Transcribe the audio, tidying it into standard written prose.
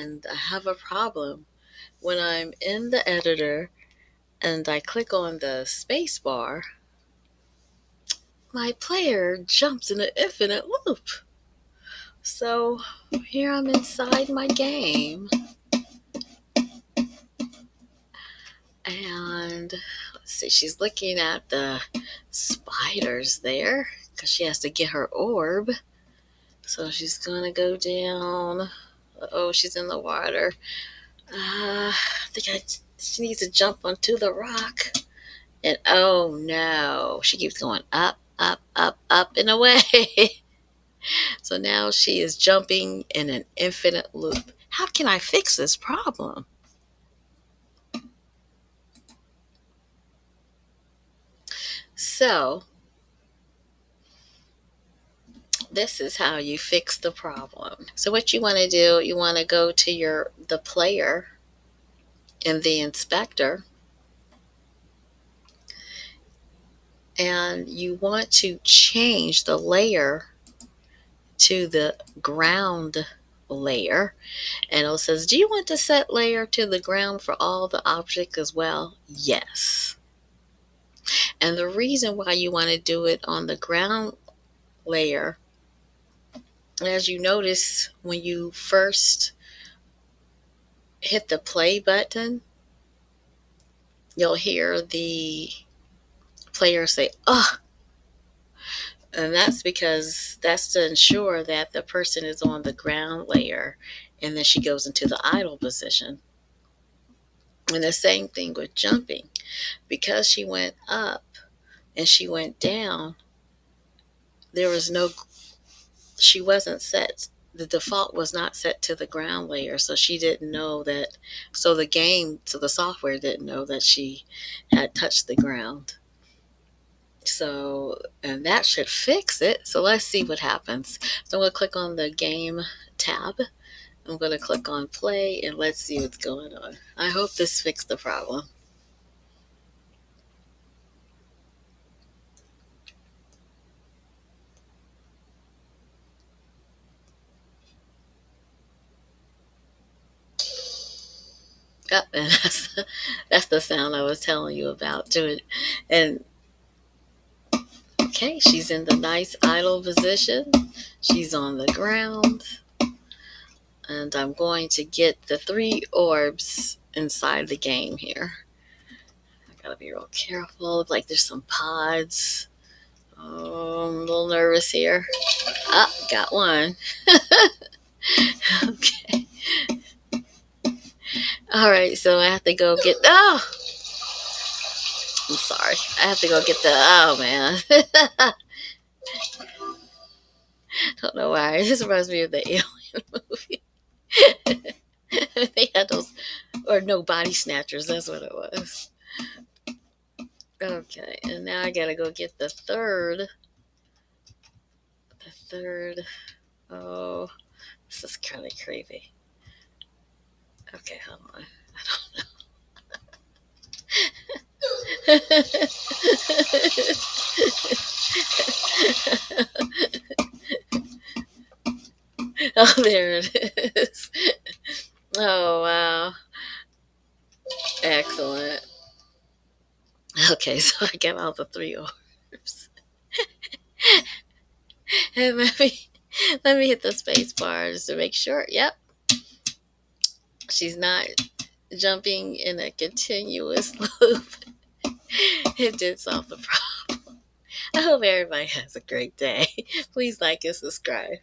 and I have a problem. When I'm in the editor and I click on the spacebar, my player jumps in an infinite loop. So here I'm inside my game, and let's see, she's looking at the spiders there because she has to get her orb. So she's gonna go down. Oh, she's in the water. I think she needs to jump onto the rock. And oh no, she keeps going up, up, up, up, and away. So now she is jumping in an infinite loop. How can I fix this problem? So this is how you fix the problem. So what you want to do, you want to go to the player in the inspector, and you want to change the layer to the ground layer. And it says, do you want to set layer to the ground for all the objects as well? Yes. And the reason why you want to do it on the ground layer, as you notice when you first hit the play button, you'll hear the player say, "Ugh." And that's because that's to ensure that the person is on the ground layer, and then she goes into the idle position. And the same thing with jumping. Because she went up and she went down, there was no, she wasn't set, the default was not set to the ground layer. So she didn't know that, so the software didn't know that she had touched the ground. So, and that should fix it. So let's see what happens. So I'm going to click on the game tab. I'm going to click on play, and let's see what's going on. I hope this fixed the problem. Yep, and that's the sound I was telling you about too. And okay, she's in the nice idle position. She's on the ground. And I'm going to get the 3 orbs inside the game here. I gotta be real careful. Like there's some pods. Oh, I'm a little nervous here. Ah, got one. Okay. All right, so I have to go get. Oh, I'm sorry. I have to go get the. Oh man. Don't know why. This reminds me of the Alien movie. They had those, or no, body snatchers. That's what it was. Okay, and now I gotta go get the third. The third. Oh, this is kind of creepy. Okay, hold on. I don't know. Oh, there it is. Oh, wow. Excellent. Okay, so I got all the 3 orbs. And let me hit the space bar just to make sure. Yep. She's not jumping in a continuous loop. It did solve the problem. I hope everybody has a great day. Please like and subscribe.